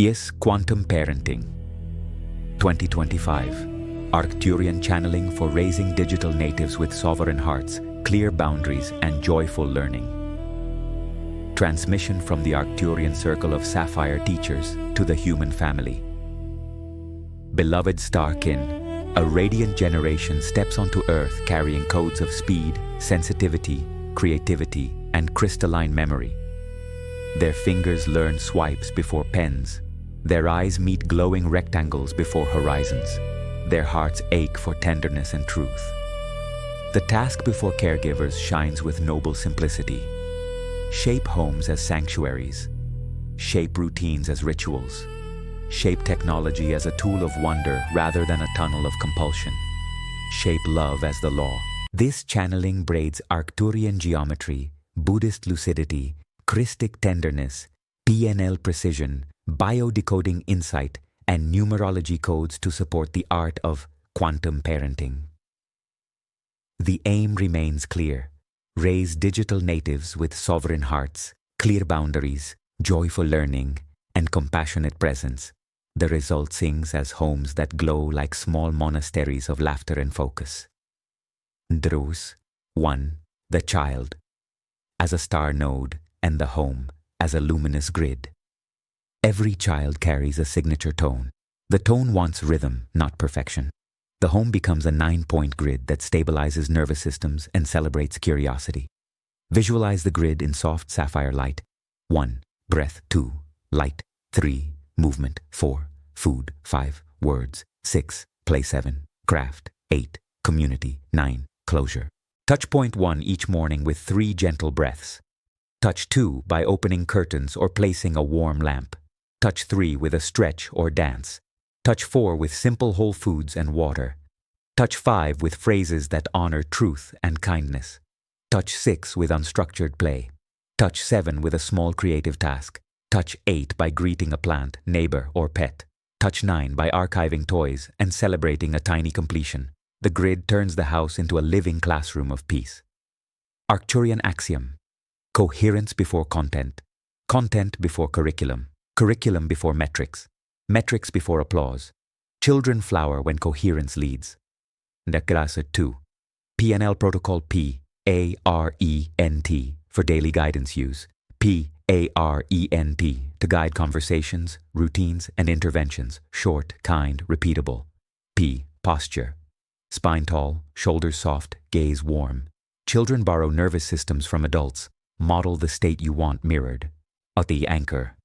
Yes, Quantum Parenting 2025 Arcturian Channeling for Raising Digital Natives with Sovereign Hearts, Clear Boundaries and Joyful Learning. Transmission from the Arcturian Circle of Sapphire Teachers to the human family. Beloved Starkin, a radiant generation steps onto Earth carrying codes of speed, sensitivity, creativity, and crystalline memory. Their fingers learn swipes before pens. Their eyes meet glowing rectangles before horizons. Their hearts ache for tenderness and truth. The task before caregivers shines with noble simplicity. Shape homes as sanctuaries. Shape routines as rituals. Shape technology as a tool of wonder rather than a tunnel of compulsion. Shape love as the law. This channeling braids Arcturian geometry, Buddhist lucidity, Christic tenderness, PNL precision, biodecoding insight, and numerology codes to support the art of quantum parenting. The aim remains clear. Raise digital natives with sovereign hearts, clear boundaries, joyful learning, and compassionate presence. The result sings as homes that glow like small monasteries of laughter and focus. Drus 1. The child as a star node and the home as a luminous grid. Every child carries a signature tone. The tone wants rhythm, not perfection. The home becomes a 9-point grid that stabilizes nervous systems and celebrates curiosity. Visualize the grid in soft sapphire light. 1. Breath. 2. Light. 3. Movement. 4. Food. 5. Words. 6. Play. 7. Craft. 8. Community. 9. Closure. Touch point 1 each morning with 3 gentle breaths. Touch 2 by opening curtains or placing a warm lamp. Touch 3 with a stretch or dance. Touch 4 with simple whole foods and water. Touch 5 with phrases that honor truth and kindness. Touch 6 with unstructured play. Touch 7 with a small creative task. Touch 8 by greeting a plant, neighbor, or pet. Touch 9 by archiving toys and celebrating a tiny completion. The grid turns the house into a living classroom of peace. Arcturian axiom. Coherence before content. Content before curriculum. Curriculum before metrics. Metrics before applause. Children flower when coherence leads. Necrasa 2. PNL Protocol PARENT for daily guidance use. PARENT to guide conversations, routines, and interventions. Short, kind, repeatable. P. Posture. Spine tall, shoulders soft, gaze warm. Children borrow nervous systems from adults. Model the state you want mirrored. The anchor.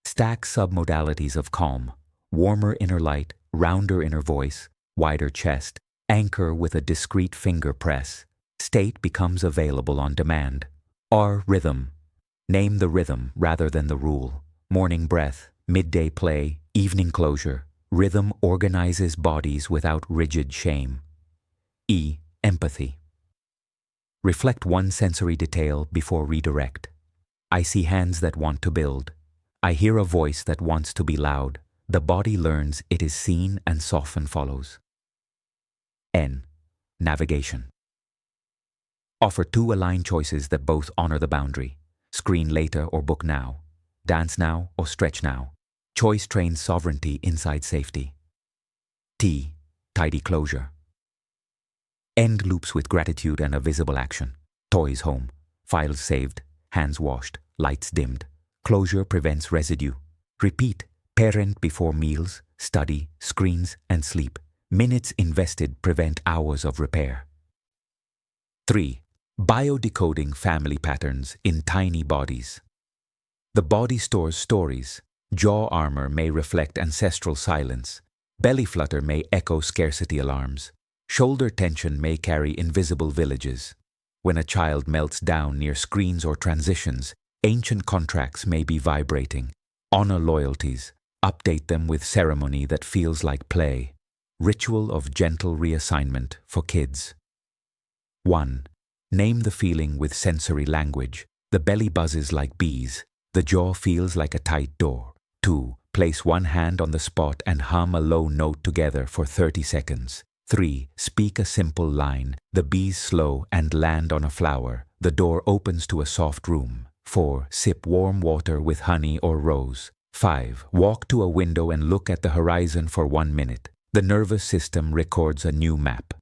Stack submodalities of calm. Warmer inner light, rounder inner voice, wider chest. Anchor with a discreet finger press. State becomes available on demand. R. Rhythm. Name the rhythm rather than the rule. Morning breath, midday play, evening closure. Rhythm organizes bodies without rigid shame. E. Empathy. Reflect one sensory detail before redirect. I see hands that want to build. I hear a voice that wants to be loud. The body learns it is seen and soften follows. N. Navigation. Offer 2 aligned choices that both honor the boundary. Screen later or book now. Dance now or stretch now. Choice trains sovereignty inside safety. T. Tidy closure. End loops with gratitude and a visible action. Toys home. Files saved. Hands washed. Lights dimmed. Closure prevents residue. Repeat. Parent before meals, study, screens, and sleep. Minutes invested prevent hours of repair. 3. Biodecoding family patterns in tiny bodies. The body stores stories. Jaw armor may reflect ancestral silence. Belly flutter may echo scarcity alarms. Shoulder tension may carry invisible villages. When a child melts down near screens or transitions, ancient contracts may be vibrating. Honor loyalties. Update them with ceremony that feels like play. Ritual of gentle reassignment for kids. 1. Name the feeling with sensory language. The belly buzzes like bees. The jaw feels like a tight door. 2. Place one hand on the spot and hum a low note together for 30 seconds. 3. Speak a simple line. The bees slow and land on a flower. The door opens to a soft room. 4. Sip warm water with honey or rose. 5. Walk to a window and look at the horizon for 1 minute. The nervous system records a new map.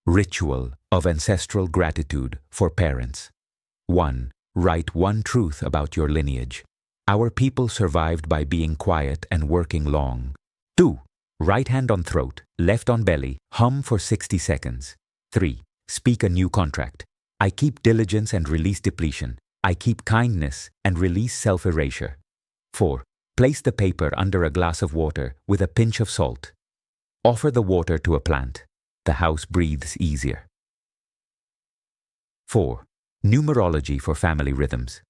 Ritual of ancestral gratitude for parents. 1. Write one truth about your lineage. Our people survived by being quiet and working long. 2. Right hand on throat, left on belly, hum for 60 seconds. 3. Speak a new contract. I keep diligence and release depletion. I keep kindness and release self-erasure. 4. Place the paper under a glass of water with a pinch of salt. Offer the water to a plant. The house breathes easier. 4. Numerology for family rhythms.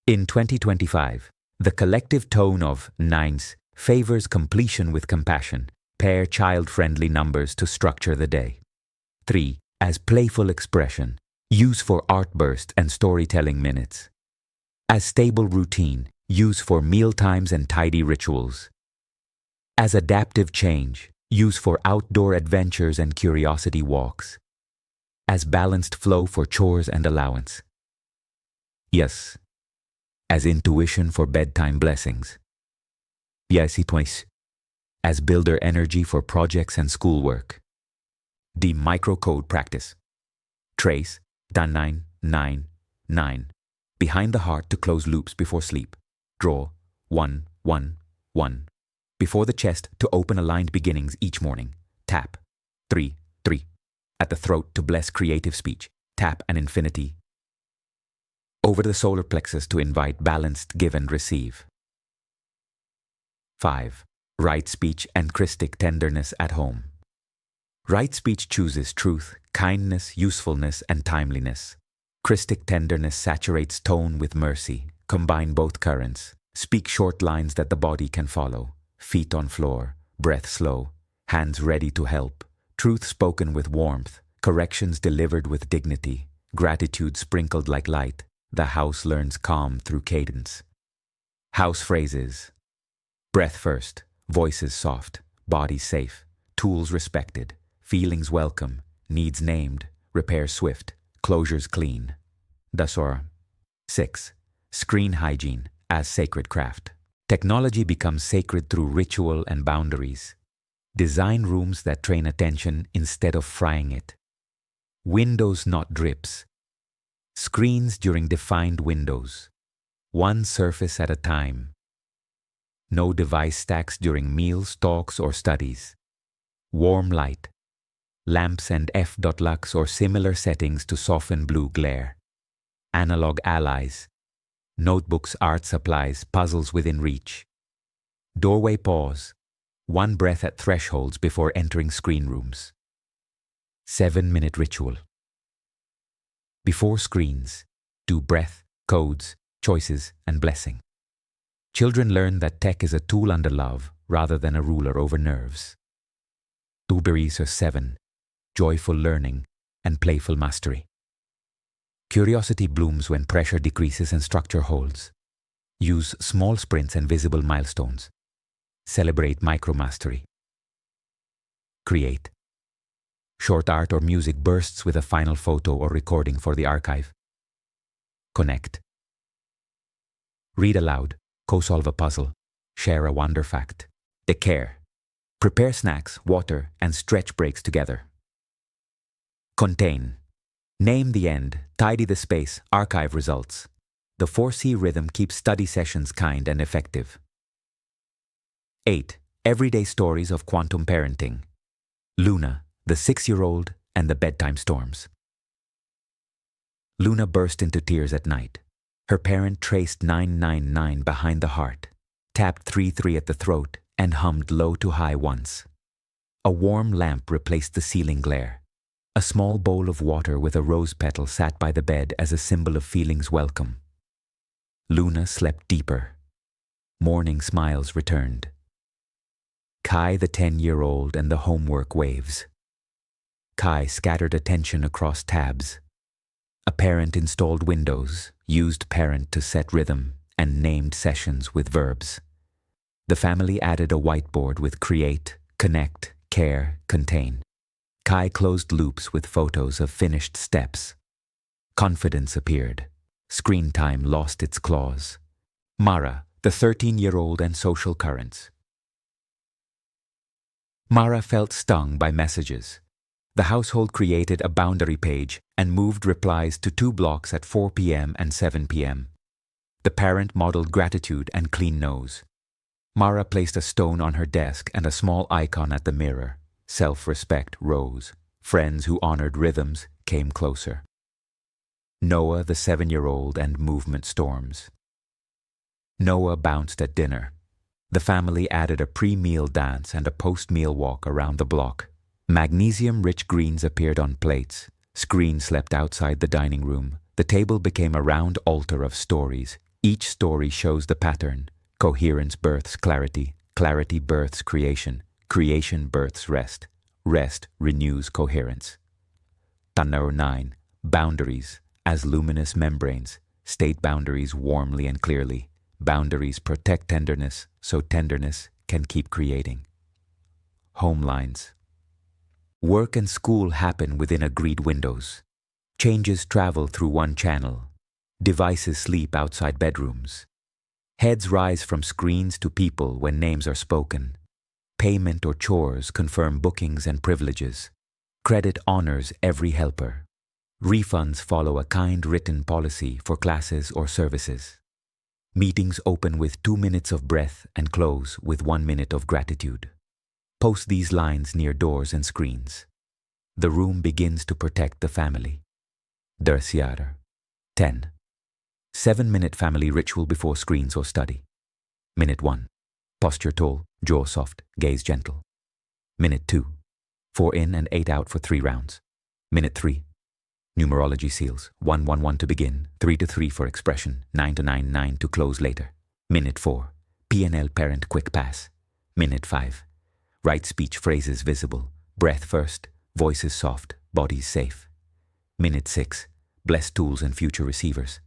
In 2025, the collective tone of nines favors completion with compassion. Pair child-friendly numbers to structure the day. 3. As playful expression. Use for artburst and storytelling minutes. As stable routine. Use for mealtimes and tidy rituals. As adaptive change. Use for outdoor adventures and curiosity walks. As balanced flow for chores and allowance. Yes. As intuition for bedtime blessings. Yes, it. As builder energy for projects and schoolwork. The microcode practice. Trace, done 9, 9, 9. Behind the heart to close loops before sleep. Draw, 1, 1, 1. Before the chest to open aligned beginnings each morning. Tap, 3, 3. At the throat to bless creative speech. Tap an infinity. Over the solar plexus to invite balanced give and receive. 5. Right speech and Christic tenderness at home. Right speech chooses truth, kindness, usefulness, and timeliness. Christic tenderness saturates tone with mercy. Combine both currents. Speak short lines that the body can follow. Feet on floor, breath slow, hands ready to help. Truth spoken with warmth, corrections delivered with dignity, gratitude sprinkled like light. The house learns calm through cadence. House phrases. Breath first, voices soft, body safe, tools respected, feelings welcome, needs named, repairs swift, closures clean. Dasor. 6. Screen hygiene as sacred craft. Technology becomes sacred through ritual and boundaries. Design rooms that train attention instead of frying it. Windows, not drips. Screens during defined windows. One surface at a time. No device stacks during meals, talks, or studies. Warm light. Lamps and f.lux or similar settings to soften blue glare. Analog allies. Notebooks, art supplies, puzzles within reach. Doorway pause. 1 breath at thresholds before entering screen rooms. 7-minute ritual. Before screens, do breath, codes, choices, and blessing. Children learn that tech is a tool under love rather than a ruler over nerves. Tuberies are 7. Joyful learning and playful mastery. Curiosity blooms when pressure decreases and structure holds. Use small sprints and visible milestones. Celebrate micro-mastery. Create. Short art or music bursts with a final photo or recording for the archive. Connect. Read aloud, co-solve a puzzle, share a wonder fact. Decare. Prepare snacks, water, and stretch breaks together. Contain. Name the end, tidy the space, archive results. The 4C rhythm keeps study sessions kind and effective. 8. Everyday stories of quantum parenting. Luna, the 6-year-old, and the bedtime storms. Luna burst into tears at night. Her parent traced 999 behind the heart, tapped 33 at the throat, and hummed low to high once. A warm lamp replaced the ceiling glare. A small bowl of water with a rose petal sat by the bed as a symbol of feelings welcome. Luna slept deeper. Morning smiles returned. Kai, the 10-year-old, and the homework waves. Kai scattered attention across tabs. A parent installed Windows, used parent to set rhythm, and named sessions with verbs. The family added a whiteboard with create, connect, care, contain. Kai closed loops with photos of finished steps. Confidence appeared. Screen time lost its claws. Mara, The 13-year-old and social currents. Mara felt stung by messages. The household created a boundary page and moved replies to 2 blocks at 4 p.m. and 7 p.m. The parent modeled gratitude and clean nose. Mara placed a stone on her desk and a small icon at the mirror. Self-respect rose. Friends who honored rhythms came closer. Noah, the 7-year-old, and movement storms. Noah bounced at dinner. The family added a pre-meal dance and a post-meal walk around the block. Magnesium-rich greens appeared on plates. Screen slept outside the dining room. The table became a round altar of stories. Each story shows the pattern. Coherence births clarity. Clarity births creation. Creation births rest. Rest renews coherence. Tanaro 9. Boundaries as luminous membranes. State boundaries warmly and clearly. Boundaries protect tenderness, so tenderness can keep creating. Home lines. Work and school happen within agreed windows. Changes travel through one channel. Devices sleep outside bedrooms. Heads rise from screens to people when names are spoken. Payment or chores confirm bookings and privileges. Credit honors every helper. Refunds follow a kind written policy for classes or services. Meetings open with 2 minutes of breath and close with 1 minute of gratitude. Post these lines near doors and screens. The room begins to protect the family. Dersiader. 10. 7-minute family ritual before screens or study. Minute 1. Posture tall, jaw soft, gaze gentle. Minute 2. 4 in and 8 out for 3 rounds. Minute 3. Numerology seals. 1-1-1 to begin, 3-3 for expression, 9-9-9 to close later. Minute 4. PNL parent quick pass. Minute 5. Right speech phrases visible. Breath first, voices soft, bodies safe. Minute 6. Blessed tools and future receivers.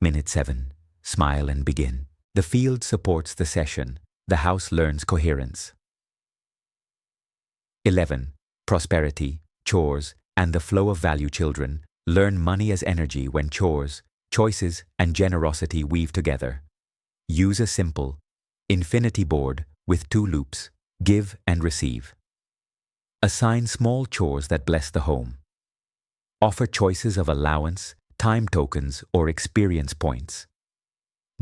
Minute 7. Smile and begin. The field supports the session. The house learns coherence. 11. Prosperity, chores, and the flow of value. Children learn money as energy when chores, choices, and generosity weave together. Use a simple infinity board with 2 loops, give and receive. Assign small chores that bless the home. Offer choices of allowance, time tokens, or experience points.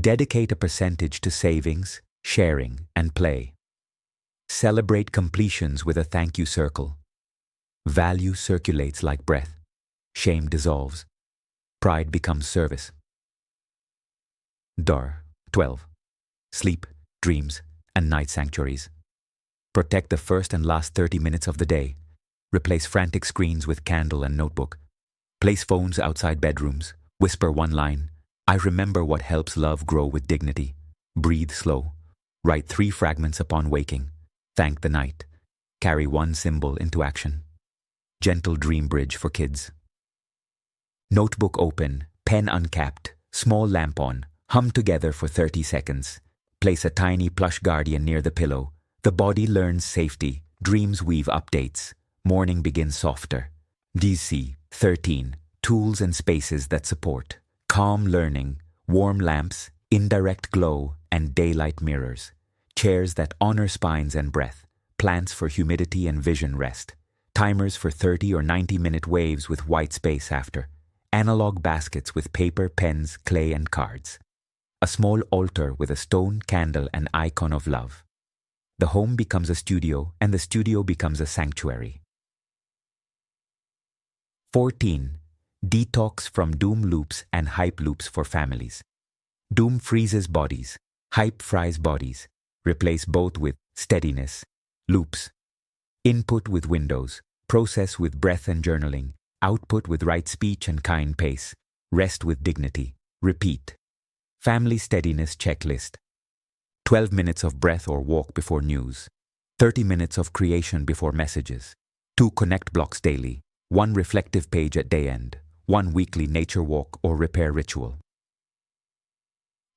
Dedicate a percentage to savings, sharing, and play. Celebrate completions with a thank you circle. Value circulates like breath. Shame dissolves. Pride becomes service. Dar. 12. Sleep, dreams, and night sanctuaries. Protect the first and last 30 minutes of the day. Replace frantic screens with candle and notebook. Place phones outside bedrooms. Whisper one line. I remember what helps love grow with dignity. Breathe slow. Write 3 fragments upon waking. Thank the night. Carry 1 symbol into action. Gentle dream bridge for kids. Notebook open, pen uncapped, small lamp on. Hum together for 30 seconds. Place a tiny plush guardian near the pillow. The body learns safety. Dreams weave updates. Morning begins softer. DC. 13. Tools and spaces that support. Calm learning, warm lamps, indirect glow, and daylight mirrors. Chairs that honor spines and breath. Plants for humidity and vision rest. Timers for 30 or 90-minute waves with white space after. Analog baskets with paper, pens, clay, and cards. A small altar with a stone, candle, and icon of love. The home becomes a studio, and the studio becomes a sanctuary. 14. Detox from doom loops and hype loops for families. Doom freezes bodies. Hype fries bodies. Replace both with steadiness. Loops. Input with windows. Process with breath and journaling. Output with right speech and kind pace. Rest with dignity. Repeat. Family steadiness checklist. 12 minutes of breath or walk before news. 30 minutes of creation before messages. 2 connect blocks daily. 1 reflective page at day end. 1 weekly nature walk or repair ritual.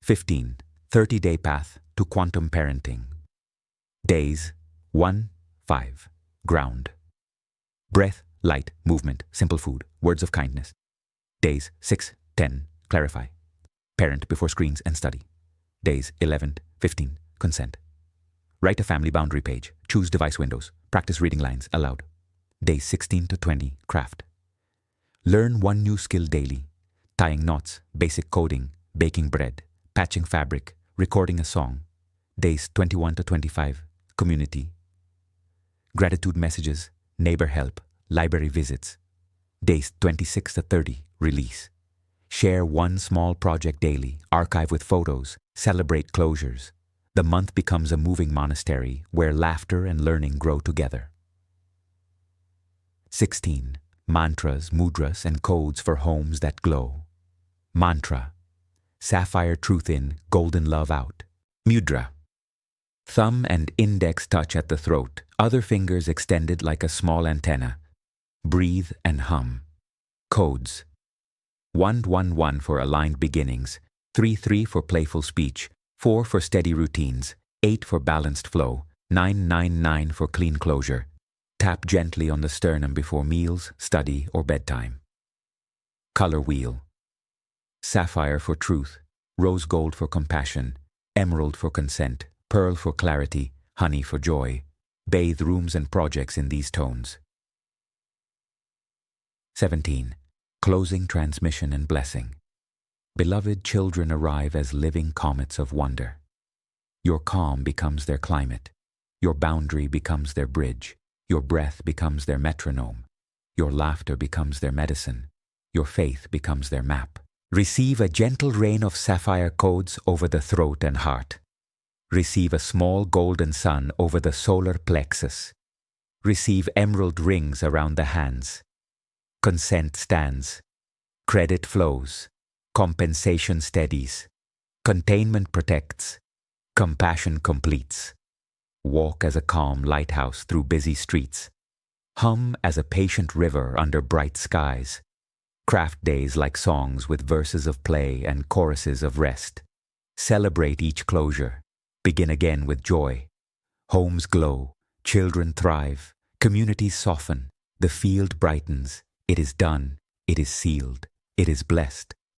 15. 30-day path to quantum parenting. Days 1, 5. Ground. Breath, light, movement, simple food, words of kindness. Days 6, 10. Clarify. Parent before screens and study. Days 11, 15, consent. Write a family boundary page. Choose device windows. Practice reading lines aloud. Days 16 to 20, craft. Learn one new skill daily. Tying knots, basic coding, baking bread, patching fabric, recording a song. Days 21 to 25, community. Gratitude messages, neighbor help, library visits. Days 26 to 30, release. Share one small project daily, archive with photos, celebrate closures. The month becomes a moving monastery where laughter and learning grow together. 16. Mantras, mudras, and codes for homes that glow. Mantra. Sapphire truth in, golden love out. Mudra. Thumb and index touch at the throat, other fingers extended like a small antenna. Breathe and hum. Codes. 111 for aligned beginnings, 33 for playful speech, 4 for steady routines, 8 for balanced flow, 999 for clean closure. Tap gently on the sternum before meals, study, or bedtime. Color wheel. Sapphire for truth, rose gold for compassion, emerald for consent, pearl for clarity, honey for joy. Bathe rooms and projects in these tones. 17. Closing transmission and blessing. Beloved children arrive as living comets of wonder. Your calm becomes their climate. Your boundary becomes their bridge. Your breath becomes their metronome. Your laughter becomes their medicine. Your faith becomes their map. Receive a gentle rain of sapphire codes over the throat and heart. Receive a small golden sun over the solar plexus. Receive emerald rings around the hands. Consent stands. Credit flows. Compensation steadies. Containment protects. Compassion completes. Walk as a calm lighthouse through busy streets. Hum as a patient river under bright skies. Craft days like songs with verses of play and choruses of rest. Celebrate each closure. Begin again with joy. Homes glow. Children thrive. Communities soften. The field brightens. It is done. It is sealed. It is blessed.